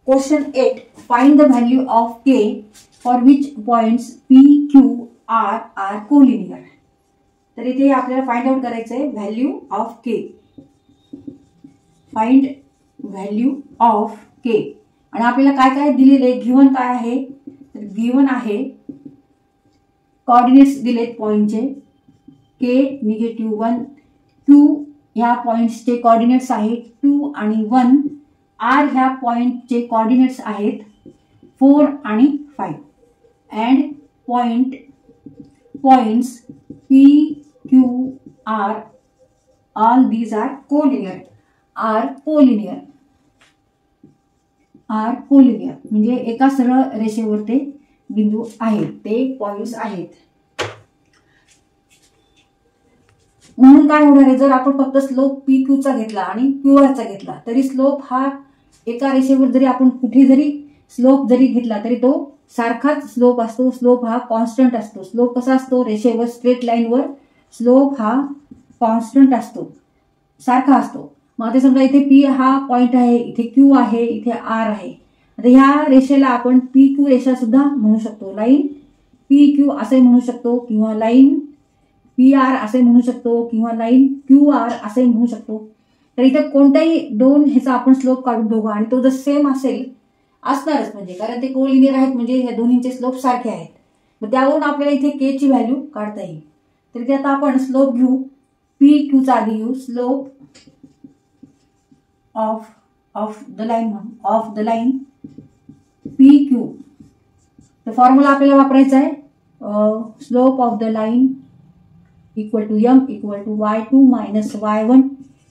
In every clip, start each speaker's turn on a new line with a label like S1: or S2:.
S1: Question 8. Find the value of k for which points p, q, r are collinear. तर इथे आपल्याला find out करायचं आहे value of K. Find value of K. आणि आपल्याला काय काय दिलेले आहे, गिवन काय आहे, तर गिवन आहे कोऑर्डिनेट्स दिलेत पॉइंटचे के -1, q ह्या पॉइंट्सचे कोऑर्डिनेट्स आहेत 2 आणि 1, r ह्या पॉइंटचे कोऑर्डिनेट्स आहेत 4 आणि 5 and points p, q, r all these are collinear. म्हणजे एका सरळ रेषेवर ते बिंदू आहेत, ते पॉइंट्स आहेत. म्हणून काय होणार आहे, जर आपण फक्त स्लोप पी क्यू चा घेतला आणि क्यू आर चा घेतला तरी स्लोप हा एका रेषेवर जरी आपण कुठे जरी स्लोप जरी घेतला तरी तो सारखाच स्लोप असतो. स्लोप हा कॉन्स्टंट असतो. स्लोप कसा असतो, रेषेवर स्ट्रेट लाईनवर स्लोप हा कॉन्स्टंट असतो, सारखा असतो. मग आता समजा इथे पी हा पॉइंट आहे, इथे क्यू आहे, इथे आर आहे. आता ह्या रेषेला आपण पी क्यू रेषा सुद्धा म्हणू शकतो. लाईन पी क्यू असे म्हणू शकतो, किंवा लाईन पी आर असे म्हणू शकतो, किंवा लाईन क्यू आर असे म्हणू शकतो. तर इथे कोणत्याही दोन ह्याचा आपण स्लोप काढून बघू आणि तो जर सेम असेल असणारच, म्हणजे कारण ते कोलिनियर आहेत, म्हणजे ह्या दोन्हींचे स्लोप सारखे आहेत. मग त्यावरून आपल्याला इथे के ची व्हॅल्यू काढता येईल. तर इथे आता आपण स्लोप घेऊ, पी क्यू चा आधी घेऊ. Slope of the line P Q. तर फॉर्म्युला आपल्याला वापरायचा आहे slope of the line equal to m equal to y2 minus y1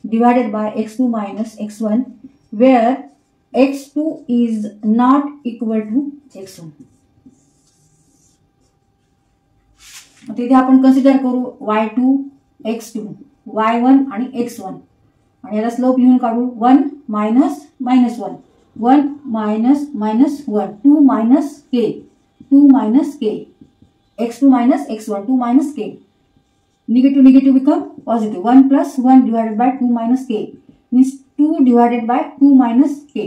S1: divided by x2 minus x1 where x2 is not equal to x1. आता इथे आपण consider करू y2, x2, y1 आणि x1 आणि याला स्लोप लिहून काढू 1 minus -1, 1 minus -1, 2 minus k, x2 minus x1, 2 minus k. Negative become positive. 1 plus 1 divided by 2 minus k means 2 divided by 2 minus k.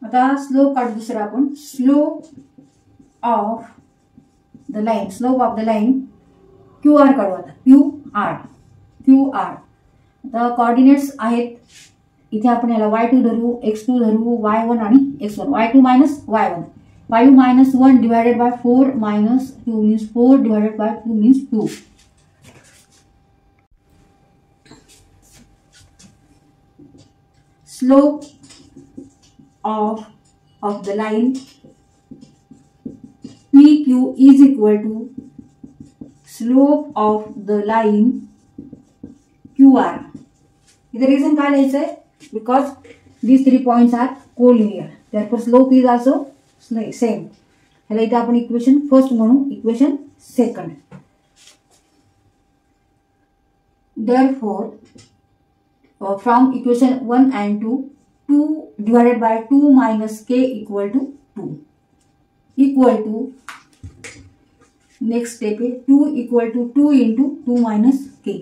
S1: आता स्लोप काढू दुसरा आपण. Slope of the line Q R काढू. आता क्यू आर आता coordinates आहेत. इथे आपण याला y2 धरू, x2 धरू, y1 आणि x1. y2 minus y1, 5 minus 1 divided by 4 minus 2 means 4 divided by 2 means 2. Slope of the line PQ is equal to slope of the line QR. The reason काय लिहायचं आहे, because these 3 points are collinear, therefore slope is also same. ह्याला इथे आपण equation first म्हणू, equation second. Therefore from equation 1 and 2, 2 divided by 2 minus k equal to 2. Next step is 2 equal to 2 into 2 minus k.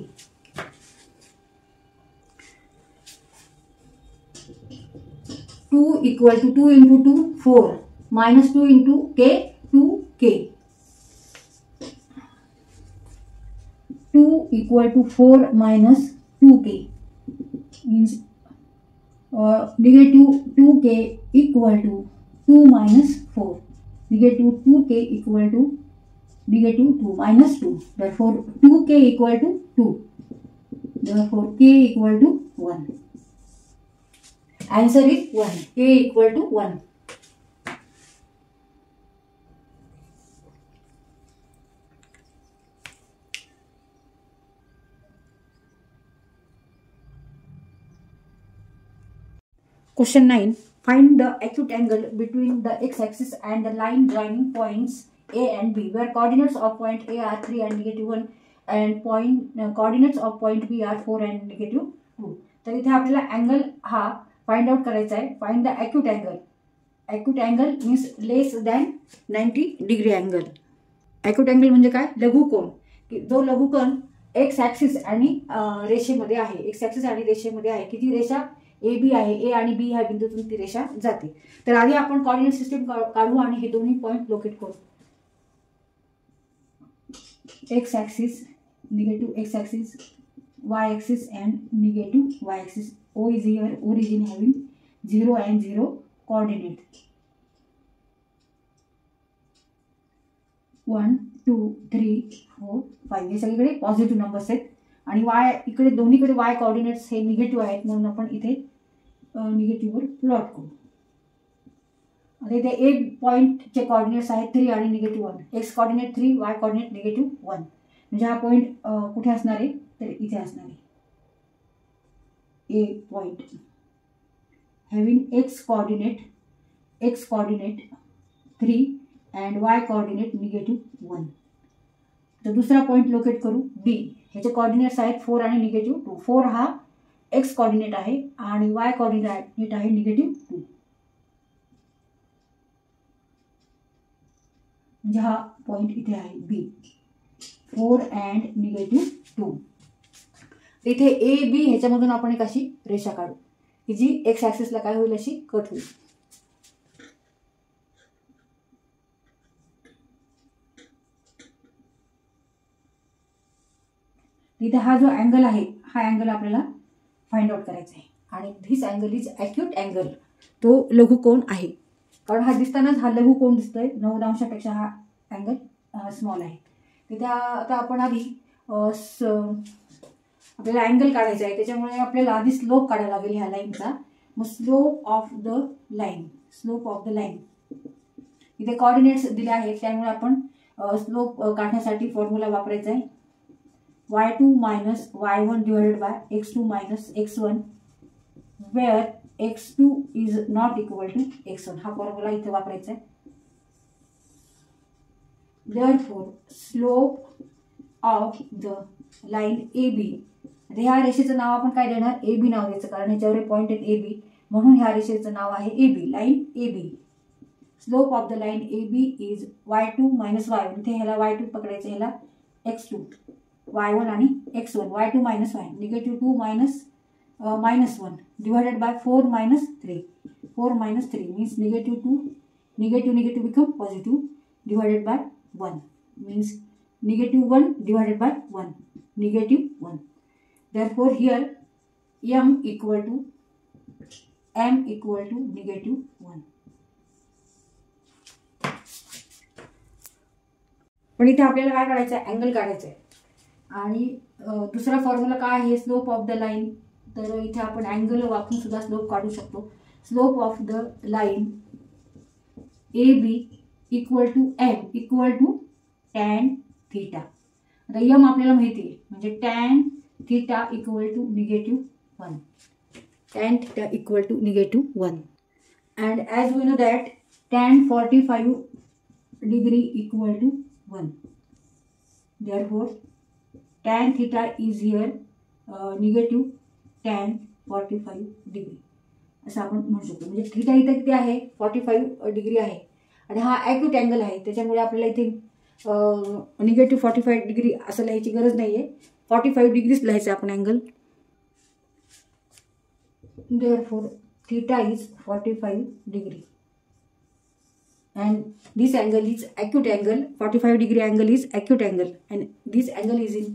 S1: 2 equal to 2 into 2, 4 minus 2 into k, 2k. 2 equal to 4 minus 2k. Means negative 2k equal to 2 minus 4. Negative 2k equal to negative 2 minus 2. Therefore 2k equal to 2. Therefore k equal to 1. Answer is 1. K equal to 1. Question 9. Find the acute angle between the x-axis and the line joining points A and B, where coordinates of point A are 3 and -1 and coordinates of point B are 4 and -2. तर इथे आपल्याला angle हा find out करायचा आहे. Find the acute angle. Acute angle means less than 90 degree angle. Acute angle म्हणजे काय, लघुकोन. जो लघुकोन x axis आणि रेषेमध्ये आहे. एक्स ॲक्सिस आणि रेषेमध्ये आहे. किती रेषा, ए बी आहे, ए आणि बी ह्या बिंदूतून ती रेषा जाते. तर आधी आपण कॉर्डिनेट सिस्टीम काढू आणि हे दोन्ही पॉईंट लोकेट करू. X axis, negative x axis, y axis and negative y axis. O is here origin having 0 and 0 coordinate. 1 2 3 4 5 हे सगळीकडे पॉझिटिव्ह नंबर्स आहेत आणि y इकडे दोन्हीकडे y कोऑर्डिनेट्स हे निगेटिव्ह आहेत, म्हणून आपण इथे निगेटिव्हवर प्लॉट करू. आता इथे ए पॉईंटचे कोऑर्डिनेट्स आहेत 3 आणि negative 1. X coordinate 3, y coordinate negative 1. म्हणजे हा पॉईंट कुठे असणार आहे तर इथे असणार आहे. A point having x coordinate 3 and y coordinate negative 1. तर दुसरा पॉईंट लोकेट करू बी. ह्याचे कोऑर्डिनेट्स आहेत 4 आणि निगेटिव्ह 2. 4 हा एक्स कोऑर्डिनेट आहे आणि वाय कोऑर्डिनेट आहे निगेटिव्ह 2. म्हणजे हा पॉईंट इथे आहे बी. 4 अँड निगेटिव्ह 2. इथे ए बी ह्याच्यामधून आपण एक अशी रेषा काढू की जी एक्स ॲक्सिसला काय होईल अशी कट होईल. इथे हा जो अँगल आहे हा अँगल आपल्याला फाइंड आउट करायचा आहे आणि this angle is acute angle. तो लघुकोन आहे, कारण हा दिसतानाच हा लघुकोन दिसतोय. 90 अंशापेक्षा हा अँगल स्मॉल आहे. तिथे आता आपण आधी आपल्याला अँगल काढायचा आहे, त्याच्यामुळे आपल्याला आधी स्लोप काढायला लागेल ह्या लाईनचा. मग स्लोप ऑफ द लाईन इथे कोऑर्डिनेट्स दिले आहेत, त्यामुळे आपण स्लोप काढण्यासाठी फॉर्म्युला वापरायचा आहे. y2 minus y1 divided by x2 minus x1 where x2 is not equal to x1. हा फॉर्म्युला इथे वापरायचा आहे. Therefore, slope of the line AB. ह्या रेषेचं नाव आपण काय देणार, AB नाव द्यायचं, कारण ह्याच्यावर पॉईंट आहेत AB, म्हणून ह्या रेषेचं नाव आहे AB, line AB. Slope of the line AB is y2 minus y1. इथे ह्याला y2 पकडायचं, ह्याला x2, y1 आणि x1. y2 minus y, negative 2 minus -1 divided by 4 minus 3. 4 minus 3 means negative 2, negative become positive divided by 1 means negative 1 divided by 1, negative 1. Therefore here m equal to negative 1. पण इथे आपल्याला काय काढायचं आहे, angle काढायचा आहे. आणि दुसरा फॉर्म्युला काय आहे, स्लोप ऑफ द लाईन. तर इथे आपण अँगल वापरून सुद्धा स्लोप काढू शकतो. Slope of the line A B equal to m equal to tan theta. आता यम आपल्याला माहिती आहे, म्हणजे tan theta equal to negative 1. Tan theta equal to negative 1. And as we know that tan 45 degree equal to 1. Therefore tan theta is here negative tan 45 degree असं आपण म्हणू शकतो. म्हणजे थीटा इथे किती आहे, 45 डिग्री आहे आणि हा ॲक्यूट अँगल आहे, त्याच्यामुळे आपल्याला इथे निगेटिव्ह 45 डिग्री असं लिहायची गरज नाही आहे. 45 डिग्रीच लिहायचं आपण angle. Therefore theta is 45 degree and this angle is acute angle. 45 degree angle is acute angle and this angle is in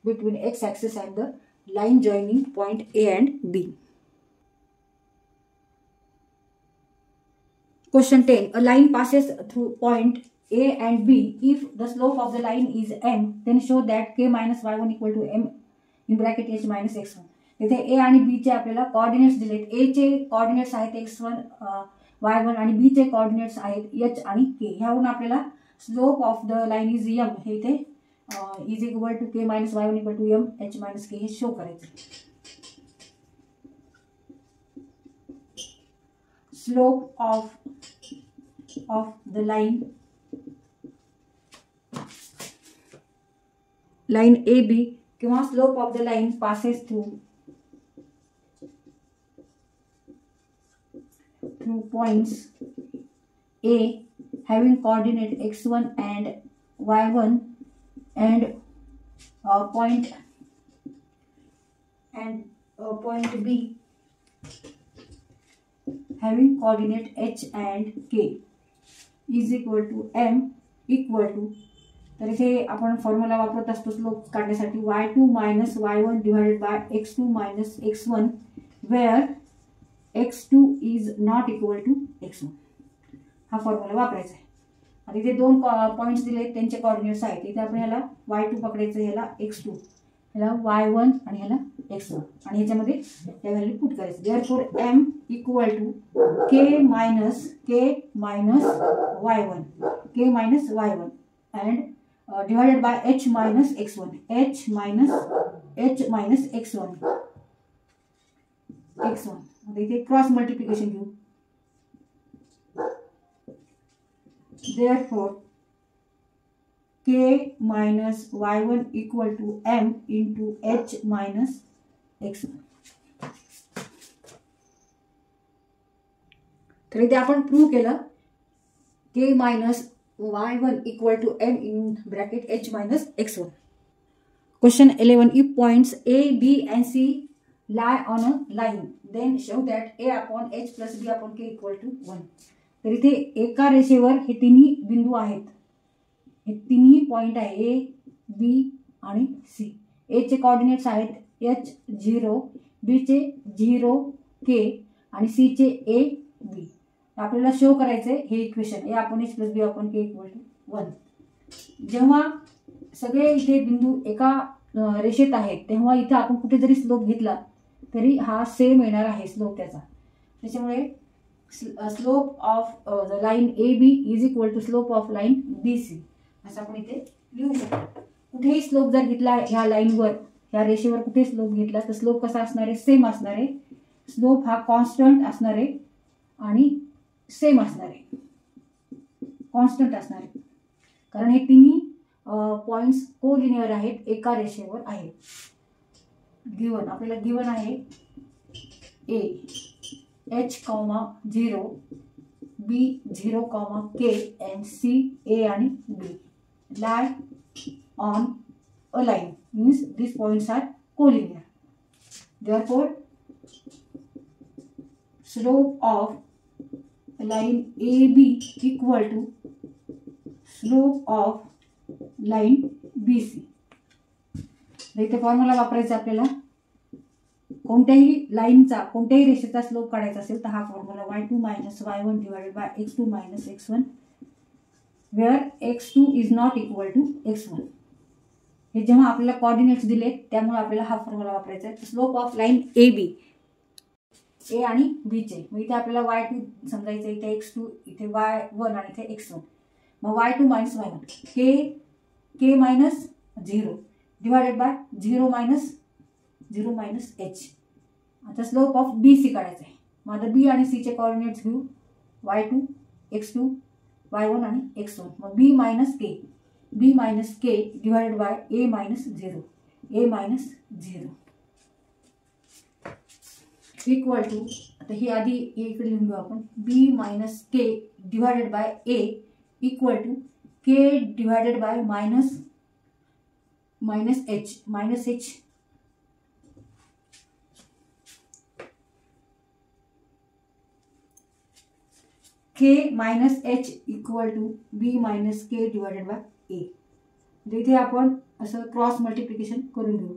S1: between x axis and the line joining point A and B. Question 10. A line passes through point A and B. If the slope of the line is m, then show that k minus y1 equal to m in bracket h minus x1. इथे ए आणि B चे आपल्याला coordinates दिलेत. ए चे coordinates आहेत x1 y1 आणि B चे coordinates आहेत h आणि k. ह्यावरून आपल्याला slope of the line is m हे इथे is equal to k minus y1 equal to m h minus k हे शो करायचं. Slope of the line A B किंवा slope of the line passes through points A having coordinate x1 and y1 and point B having coordinate h अँड k is equal to m equal to, तर इथे आपण formula वापरत असतो slope काढण्यासाठी y2 minus y1 divided by x2 minus x1 where x2 is not equal to x1. हा formula वापरायचा आहे. आणि इथे दोन पॉईंट्स दिले त्यांचे कोऑर्डिनेट्स आहेत. इथे आपण ह्याला y2 पकडायचं, ह्याला x2, ह्याला y1 आणि ह्याला x1 आणि ह्याच्यामध्ये या व्हॅल्यू पुट करायचं. Therefore m equal to k minus y1 and divided by h minus x1 x1 आता इथे क्रॉस मल्टिप्लिकेशन घेऊ. Therefore, k minus y1 equal to m into h minus x1. तर इथे आपण प्रूव्ह केलं k minus y1 equal to m in bracket h minus x1. Question 11. If points A, B and C lie on a line, then show that a upon h plus b upon k equal to 1. तर इथे एका रेषेवर हे तिन्ही बिंदू आहेत. हे तिन्ही पॉइंट आहे ए, बी आणि सी. ए चे कोऑर्डिनेट्स आहेत h0, बी चे 0, k आणि सी चे a, b. आपल्याला शो करायचंय हे equation a upon h plus b upon k equal to 1. जेव्हा सगळे इथे बिंदू एका रेषेत आहेत तेव्हा इथे आपण कुठे जरी स्लोप घेतला तरी हा सेम येणार आहे स्लोप त्याचा. त्याच्यामुळे slope of the line A B is equal to slope of line B C असं आपण इथे लिहू शकतो. कुठेही स्लोप जर घेतला ह्या लाईनवर, ह्या रेषेवर कुठे स्लोप घेतला तर स्लोप कसा असणार आहे, सेम असणार आहे. स्लोप हा कॉन्स्टंट असणार आहे आणि सेम असणार आहे, कॉन्स्टंट असणार आहे, कारण हे तिन्ही पॉइंट्स कोलिनियर आहेत, एका रेषेवर आहेत. गिवन आपल्याला गिवन आहे ए h, 0, b 0, k and c a आणि b lie on a line means these points are collinear. Therefore, slope of line AB equal to slope of line BC. इथे formula वापरायचा आपल्याला. कोणत्याही लाईनचा, कोणत्याही रेषेचा स्लोप काढायचा असेल तर हा formula y2 minus y1 divided by x2 minus x1 where x2 is not equal to x1. हे जेव्हा आपल्याला कोऑर्डिनेट्स दिले त्यामुळे आपल्याला हा फॉर्म्युला वापरायचा आहे. Slope of line A B, A आणि बी चे, मग इथे आपल्याला y2 समजायचं, इथे x2, इथे y1 आणि इथे x1. मग y2 minus y1 k minus 0 divided by 0 minus h. आता स्लोप ऑफ बी सी काढायचं आहे. मग आता बी आणि सी चे कोऑर्डिनेट्स घेऊ y2, x2, y1 आणि x1. मग b minus k divided by a minus 0 equal to, आता ही आधी इकडे लिहून घेऊ आपण, b minus k divided by a equal to k divided by minus h k minus h equal to b minus k divided by a. इथे आपण असं क्रॉस मल्टिप्लिकेशन करून घेऊ.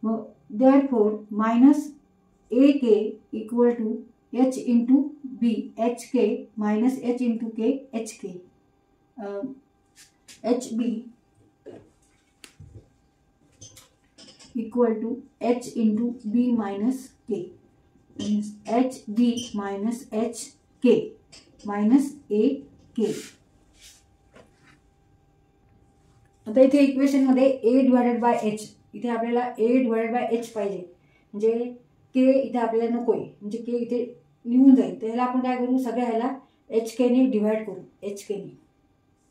S1: मग therefore minus ak equal to h into b hk minus h into k hk hb equal to h into b minus k means hb minus hk minus ak. आता इथे equation मध्ये a divided by h, इथे आपल्याला a divided by h पाहिजे, म्हणजे k इथे आपल्याला नकोय, म्हणजे k इथे निघून जाईल. त्याला आपण काय करू, सगळ्या ह्याला hk ने डिवाइड करू. hk ने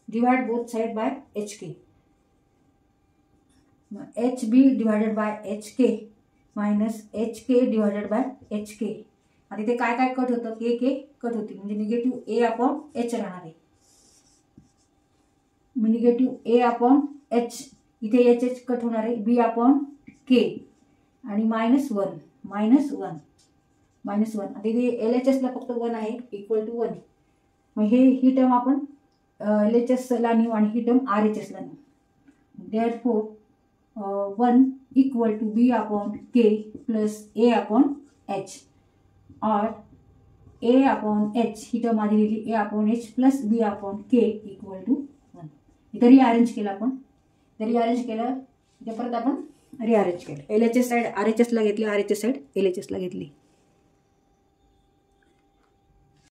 S1: divide both side by hk. hb divided by hk minus hk divided by hk. आता इथे काय काय कट होतं, k कट होती, म्हणजे निगेटिव्ह a अपॉन h राहणार आहे. निगेटिव्ह a अपॉन h, इथे h कट होणार आहे, b अपॉन k आणि मायनस 1 -1 आता इथे LHS ला फक्त 1 आहे इक्वल टू 1. मग ही टर्म आपण LHS ला नेऊ आणि ही टर्म RHS ला नेऊ. Therefore 1 equal to B upon K plus A upon H और A अपॉन H ही टर्म आधी लिहिली A upon H plus B upon K equal to 1. इथे रिअरेंज केलं आपण. रिअरेंज केलं इथे परत आपण रिअरेंज केलं. LHS साईड RHS ला घेतली, RHS साईड LHS ला घेतली.